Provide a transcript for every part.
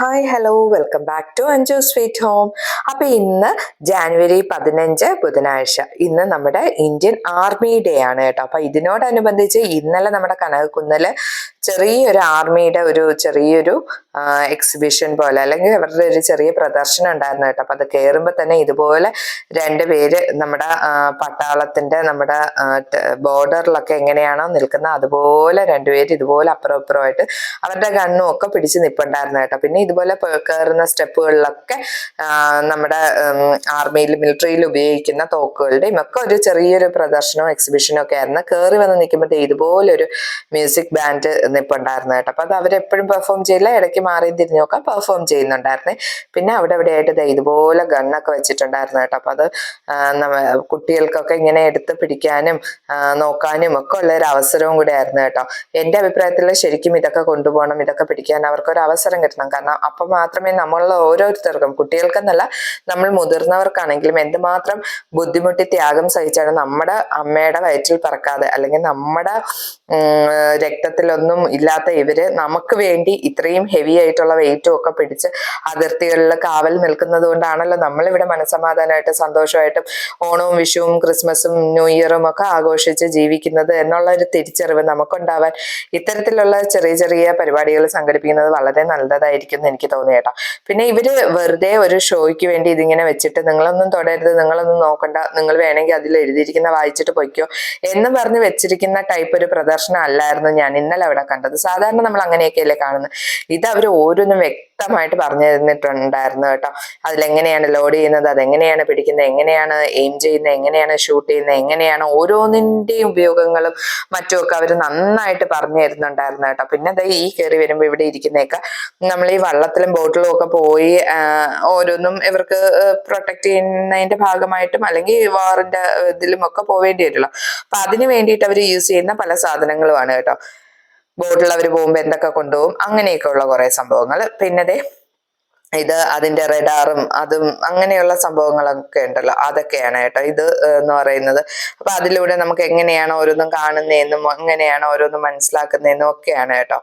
Hi hello welcome back to Anju sweet home. അപ്പൊ ഇന്ന് ജാനുവരി 15 ബുധനാഴ്ച. ഇന്ന് നമ്മുടെ ഇന്ത്യൻ ആർമി ഡേ ആണ് കേട്ടോ. അപ്പൊ ഇതിനോടനുബന്ധിച്ച് ഇന്നലെ നമ്മുടെ കനകക്കുന്നില് ചെറിയൊരു ആർമിയുടെ ചെറിയൊരു എക്സിബിഷൻ പോലെ അല്ലെങ്കിൽ അവരുടെ ഒരു ചെറിയ പ്രദർശനം ഉണ്ടായിരുന്നു കേട്ടോ. അപ്പൊ അത് കയറുമ്പോൾ തന്നെ ഇതുപോലെ രണ്ടുപേര് നമ്മുടെ പട്ടാളത്തിന്റെ നമ്മുടെ ബോർഡറിലൊക്കെ എങ്ങനെയാണോ നിൽക്കുന്നത് അതുപോലെ രണ്ടുപേര് ഇതുപോലെ അപ്പുറം ഇപ്പുറമായിട്ട് അവരുടെ ഗണ്ണും ഒക്കെ പിടിച്ച് നിൽപ്പുണ്ടായിരുന്നു കേട്ടോ. പിന്നെ ഇതുപോലെ കയറുന്ന സ്റ്റെപ്പുകളിലൊക്കെ നമ്മുടെ ആർമിയിൽ മിലിറ്ററിയിൽ ഉപയോഗിക്കുന്ന തോക്കുകളുടെയും ഒക്കെ ഒരു ചെറിയൊരു പ്രദർശനവും എക്സിബിഷനും ഒക്കെ ആയിരുന്നു. കയറി വന്ന് നിൽക്കുമ്പോഴത്തേ ഇതുപോലൊരു മ്യൂസിക് ബാൻഡ് നിൽപ്പുണ്ടായിരുന്നു കേട്ടോ. അപ്പൊ അത് അവരെപ്പോഴും പെർഫോം ചെയ്യില്ല, ഇടയ്ക്ക് മാറിയും തിരിഞ്ഞൊക്കെ പെർഫോം ചെയ്യുന്നുണ്ടായിരുന്നേ. പിന്നെ അവിടെ ആയിട്ട് ഇതുപോലെ ഗണ്ണൊക്കെ വെച്ചിട്ടുണ്ടായിരുന്നു കേട്ടോ. അപ്പൊ അത് കുട്ടികൾക്കൊക്കെ ഇങ്ങനെ എടുത്ത് പിടിക്കാനും നോക്കാനും ഒക്കെ ഉള്ള ഒരു അവസരവും കൂടെ ആയിരുന്നു കേട്ടോ. എന്റെ അഭിപ്രായത്തിൽ ശരിക്കും ഇതൊക്കെ കൊണ്ടുപോകണം, ഇതൊക്കെ പിടിക്കാൻ അവർക്കൊരു അവസരം കിട്ടണം. കാരണം അപ്പൊ മാത്രമേ നമ്മളുള്ള ഓരോരുത്തർക്കും, കുട്ടികൾക്കെന്നല്ല നമ്മൾ മുതിർന്നവർക്കാണെങ്കിലും എന്തുമാത്രം ബുദ്ധിമുട്ടി ത്യാഗം സഹിച്ചാണ് നമ്മുടെ അമ്മയുടെ വയറ്റിൽ പറക്കാതെ അല്ലെങ്കിൽ നമ്മുടെ രക്തത്തിലൊന്നും ഇല്ലാത്ത ഇവര് നമുക്ക് വേണ്ടി ഇത്രയും ഹെവി ആയിട്ടുള്ള വെയിറ്റും ഒക്കെ പിടിച്ച് അതിർത്തികളിൽ കാവൽ നിൽക്കുന്നത് കൊണ്ടാണല്ലോ നമ്മളിവിടെ മനസ്സമാധാനമായിട്ട് സന്തോഷമായിട്ടും ഓണവും വിഷുവും ക്രിസ്മസും ന്യൂ ഇയറും ഒക്കെ ആഘോഷിച്ച് ജീവിക്കുന്നത് എന്നുള്ള ഒരു തിരിച്ചറിവ് നമുക്കുണ്ടാവാൻ ഇത്തരത്തിലുള്ള ചെറിയ ചെറിയ പരിപാടികൾ സംഘടിപ്പിക്കുന്നത് വളരെ നല്ലതായിരിക്കും എന്ന് എനിക്ക് തോന്നി കേട്ടോ. പിന്നെ ഇവര് വെറുതെ ഒരു ഷോയ്ക്ക് വേണ്ടി ഇതിങ്ങനെ വെച്ചിട്ട് നിങ്ങളൊന്നും തൊടരുത്, നിങ്ങളൊന്നും നോക്കണ്ട, നിങ്ങൾ വേണമെങ്കിൽ അതിൽ എഴുതിയിരിക്കുന്ന വായിച്ചിട്ട് പൊയ്ക്കോ എന്ന് പറഞ്ഞ് വെച്ചിരിക്കുന്ന ടൈപ്പ് ഒരു പ്രദർശനം അല്ലായിരുന്നു ഞാൻ ഇന്നലെ അവിടെ കണ്ടത്. സാധാരണ നമ്മൾ അങ്ങനെയൊക്കെയല്ലേ കാണുന്നത്. ഇത് അവർ ഓരോന്നും വ്യക്തമായിട്ട് പറഞ്ഞു തന്നിട്ടുണ്ടായിരുന്നു കേട്ടോ. അതിലെങ്ങനെയാണ് ലോഡ് ചെയ്യുന്നത്, അതെങ്ങനെയാണ് പിടിക്കുന്നത്, എങ്ങനെയാണ് എയിം ചെയ്യുന്നത്, എങ്ങനെയാണ് ഷൂട്ട് ചെയ്യുന്നത്, എങ്ങനെയാണ് ഓരോന്നിന്റെയും ഉപയോഗങ്ങളും മറ്റുമൊക്കെ അവർ നന്നായിട്ട് പറഞ്ഞു തരുന്നുണ്ടായിരുന്നു കേട്ടോ. പിന്നെ ഈ കയറി വരുമ്പോൾ ഇവിടെ ഇരിക്കുന്നേക്ക നമ്മൾ ഈ വള്ളത്തിലും ബോട്ടിലും ഒക്കെ പോയി ഓരോന്നും ഇവർക്ക് പ്രൊട്ടക്ട് ചെയ്യുന്നതിന്റെ ഭാഗമായിട്ടും അല്ലെങ്കിൽ വാറിന്റെ ഇതിലും ഒക്കെ പോവേണ്ടി വരുമല്ലോ. അപ്പൊ അതിന് വേണ്ടിയിട്ട് അവർ യൂസ് ചെയ്യുന്ന പല സാധനങ്ങളുമാണ് കേട്ടോ. ബോട്ടിൽ അവർ പോകുമ്പോൾ എന്തൊക്കെ കൊണ്ടുപോകും അങ്ങനെയൊക്കെ ഉള്ള കുറെ സംഭവങ്ങൾ. പിന്നെ ഇത് അതിന്റെ റഡാറും അതും അങ്ങനെയുള്ള സംഭവങ്ങളൊക്കെ ഉണ്ടല്ലോ, അതൊക്കെയാണ് കേട്ടോ ഇത് എന്ന് പറയുന്നത്. അപ്പൊ അതിലൂടെ നമുക്ക് എങ്ങനെയാണ് ഓരോന്നും കാണുന്നതെന്നും എങ്ങനെയാണ് ഓരോന്നും മനസ്സിലാക്കുന്നതെന്നും ഒക്കെയാണ് കേട്ടോ.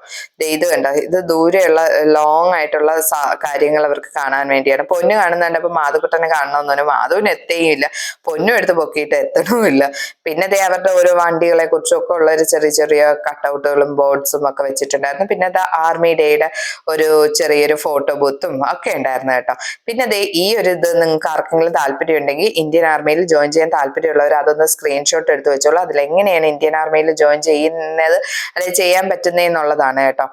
ഇത് കണ്ടോ, ഇത് ദൂരെയുള്ള ലോങ് ആയിട്ടുള്ള കാര്യങ്ങൾ അവർക്ക് കാണാൻ വേണ്ടിയാണ്. പൊന്നു കാണുന്നുണ്ട്. അപ്പൊ മാധുക്കുട്ടനെ കാണണമെന്നു മാധുവിന് എത്തുകയില്ല, പൊന്നും എടുത്ത് പൊക്കിയിട്ട് എത്തണമില്ല. പിന്നെ അവരുടെ ഓരോ വണ്ടികളെ കുറിച്ചൊക്കെ ഉള്ള ഒരു ചെറിയ ചെറിയ കട്ടൗട്ടുകളും ബോർഡ്സും ഒക്കെ വെച്ചിട്ടുണ്ടായിരുന്നു. പിന്നെ ആർമി ഡേയുടെ ഒരു ചെറിയൊരു ഫോട്ടോ ബൂത്തും ഒക്കെ ഉണ്ടായിരുന്നു കേട്ടോ. പിന്നെ ഈ ഒരു ഇത് നിങ്ങൾക്ക് ആർക്കെങ്കിലും താല്പര്യം ഉണ്ടെങ്കിൽ ഇന്ത്യൻ ആർമിയിൽ ജോയിൻ ചെയ്യാൻ താല്പര്യമുള്ളവർ അതൊന്ന് സ്ക്രീൻഷോട്ട് എടുത്ത് വെച്ചോളൂ. അതിലെങ്ങനെയാണ് ഇന്ത്യൻ ആർമിയിൽ ജോയിൻ ചെയ്യുന്നത് അല്ലെങ്കിൽ ചെയ്യാൻ പറ്റുന്നതെന്നുള്ളതാണ് കേട്ടോ.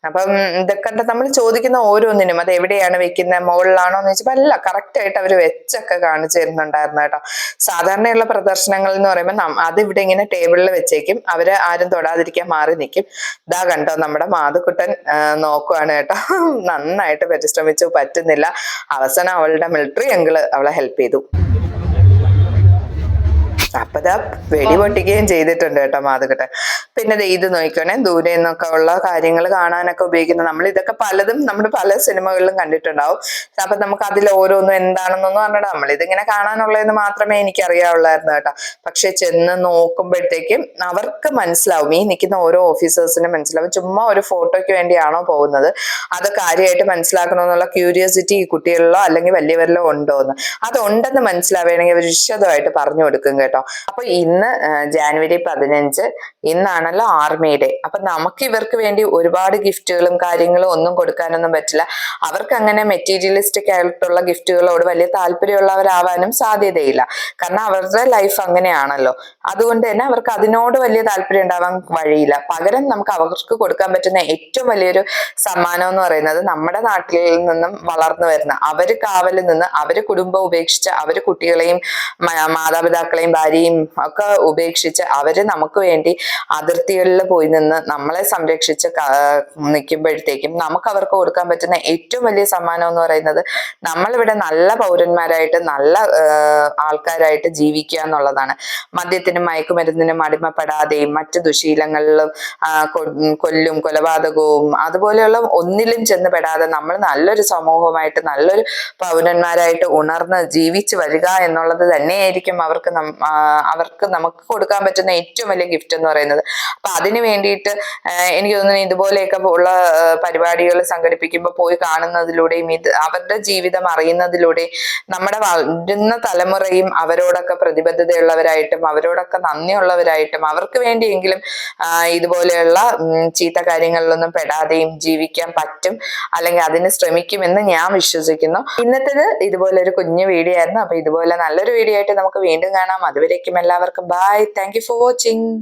അപ്പം ഇതൊക്കെ നമ്മൾ ചോദിക്കുന്ന ഓരോന്നിനും അത് എവിടെയാണ് വെക്കുന്നത്, മുകളിലാണോ എന്ന് വെച്ചപ്പോൾ അല്ല, കറക്റ്റ് ആയിട്ട് അവർ വെച്ചൊക്കെ കാണിച്ചു തരുന്നുണ്ടായിരുന്നു കേട്ടോ. സാധാരണയുള്ള പ്രദർശനങ്ങൾ എന്ന് പറയുമ്പോൾ അത് ഇവിടെ ഇങ്ങനെ ടേബിളിൽ വെച്ചേക്കും, അവര് ആരും തൊടാതിരിക്കാൻ മാറി നിൽക്കും. ഇതാ കണ്ടോ, നമ്മുടെ മാധുക്കുട്ടൻ നോക്കുവാണ് കേട്ടോ. നന്നായിട്ട് പരിശ്രമിച്ചു, പറ്റുന്നില്ല. അവസാനം അവളുടെ മിലിറ്ററി അങ്കിള് അവളെ ഹെൽപ്പ് ചെയ്തു. അപ്പതാ വെടി പൊട്ടിക്കുകയും ചെയ്തിട്ടുണ്ട് കേട്ടോ മാധുക്കുട്ടൻ. പിന്നെ ഇത് നോക്കിക്കോണേ, ദൂരെ നിന്നൊക്കെ ഉള്ള കാര്യങ്ങൾ കാണാനൊക്കെ ഉപയോഗിക്കുന്നത്. നമ്മൾ ഇതൊക്കെ പലതും നമ്മുടെ പല സിനിമകളിലും കണ്ടിട്ടുണ്ടാവും. അപ്പൊ നമുക്ക് അതിൽ ഓരോന്നും എന്താണെന്നൊന്നും പറഞ്ഞിട്ട് നമ്മളിതിങ്ങനെ കാണാനുള്ളതെന്ന് മാത്രമേ എനിക്ക് അറിയാവുള്ളായിരുന്നു കേട്ടോ. പക്ഷെ ചെന്ന് നോക്കുമ്പോഴത്തേക്കും അവർക്ക് മനസ്സിലാവും, ഈ നിൽക്കുന്ന ഓരോ ഓഫീസേഴ്സിനും മനസ്സിലാവും ചുമ്മാ ഒരു ഫോട്ടോയ്ക്ക് വേണ്ടിയാണോ പോകുന്നത്, അത് കാര്യമായിട്ട് മനസ്സിലാക്കണമെന്നുള്ള ക്യൂരിയോസിറ്റി ഈ കുട്ടികളിലോ അല്ലെങ്കിൽ വലിയവരിലോ ഉണ്ടോ എന്ന്. അതുണ്ടെന്ന് മനസ്സിലാവുകയാണെങ്കിൽ അവർ വിശദമായിട്ട് പറഞ്ഞു കൊടുക്കും കേട്ടോ. അപ്പൊ ഇന്ന് ജാനുവരി 15 ഇന്നാണല്ലോ ആർമി ഡേ. അപ്പൊ നമുക്ക് ഇവർക്ക് വേണ്ടി ഒരുപാട് ഗിഫ്റ്റുകളും കാര്യങ്ങളും ഒന്നും കൊടുക്കാനൊന്നും പറ്റില്ല. അവർക്ക് അങ്ങനെ മെറ്റീരിയലിസ്റ്റിക് ആയിട്ടുള്ള ഗിഫ്റ്റുകളോട് വലിയ താല്പര്യമുള്ളവരാവാനും സാധ്യതയില്ല. കാരണം അവരുടെ ലൈഫ് അങ്ങനെയാണല്ലോ. അതുകൊണ്ട് തന്നെ അവർക്ക് അതിനോട് വലിയ താല്പര്യം ഉണ്ടാവാൻ വഴിയില്ല. പകരം നമുക്ക് അവർക്ക് കൊടുക്കാൻ പറ്റുന്ന ഏറ്റവും വലിയൊരു സമ്മാനം എന്ന് പറയുന്നത് നമ്മുടെ നാട്ടിൽ നിന്നും വളർന്നു വരുന്ന അവര് കാവലിൽ നിന്ന് അവര് കുടുംബം ഉപേക്ഷിച്ച് അവര് കുട്ടികളെയും മാതാപിതാക്കളെയും ഭാര്യയും ഒക്കെ ഉപേക്ഷിച്ച് അവര് നമുക്ക് വേണ്ടി അതിർത്തികളിൽ പോയി നിന്ന് നമ്മളെ സംരക്ഷിച്ച് നിൽക്കുമ്പോഴത്തേക്കും നമുക്ക് അവർക്ക് കൊടുക്കാൻ പറ്റുന്ന ഏറ്റവും വലിയ സമ്മാനം എന്ന് പറയുന്നത് നമ്മളിവിടെ നല്ല പൗരന്മാരായിട്ട് നല്ല ആൾക്കാരായിട്ട് ജീവിക്കുക എന്നുള്ളതാണ്. മദ്യത്തിനും മയക്കുമരുന്നിനും അടിമപ്പെടാതെയും മറ്റു ദുശീലങ്ങളിലും കൊല്ലും കൊലപാതകവും അതുപോലെയുള്ള ഒന്നിലും ചെന്ന് പെടാതെ നമ്മൾ നല്ലൊരു സമൂഹമായിട്ട് നല്ലൊരു പൗരന്മാരായിട്ട് ഉണർന്ന് ജീവിച്ചു വരിക എന്നുള്ളത് തന്നെയായിരിക്കും അവർക്ക് അവർക്ക് നമുക്ക് കൊടുക്കാൻ പറ്റുന്ന ഏറ്റവും വലിയ ഗിഫ്റ്റ് എന്ന് പറയുന്നത്. അപ്പൊ അതിന് വേണ്ടിയിട്ട് എനിക്ക് തോന്നുന്നു ഇതുപോലെയൊക്കെ ഉള്ള പരിപാടികൾ സംഘടിപ്പിക്കുമ്പോൾ പോയി കാണുന്നതിലൂടെയും അവരുടെ ജീവിതം അറിയുന്നതിലൂടെ നമ്മുടെ വരുന്ന തലമുറയും അവരോടൊക്കെ പ്രതിബദ്ധതയുള്ളവരായിട്ടും അവരോടൊക്കെ നന്ദിയുള്ളവരായിട്ടും അവർക്ക് വേണ്ടിയെങ്കിലും ഇതുപോലെയുള്ള ചീത്ത കാര്യങ്ങളിലൊന്നും പെടാതെയും ജീവിക്കാൻ പറ്റും, അല്ലെങ്കിൽ അതിന് ശ്രമിക്കുമെന്ന് ഞാൻ വിശ്വസിക്കുന്നു. ഇന്നത്തേത് ഇതുപോലെ ഒരു കുഞ്ഞു വീഡിയോ ആയിരുന്നു. അപ്പൊ ഇതുപോലെ നല്ലൊരു വീഡിയോ ആയിട്ട് നമുക്ക് വീണ്ടും കാണാം. അതുവരേക്കും എല്ലാവർക്കും bye. Thank you for watching.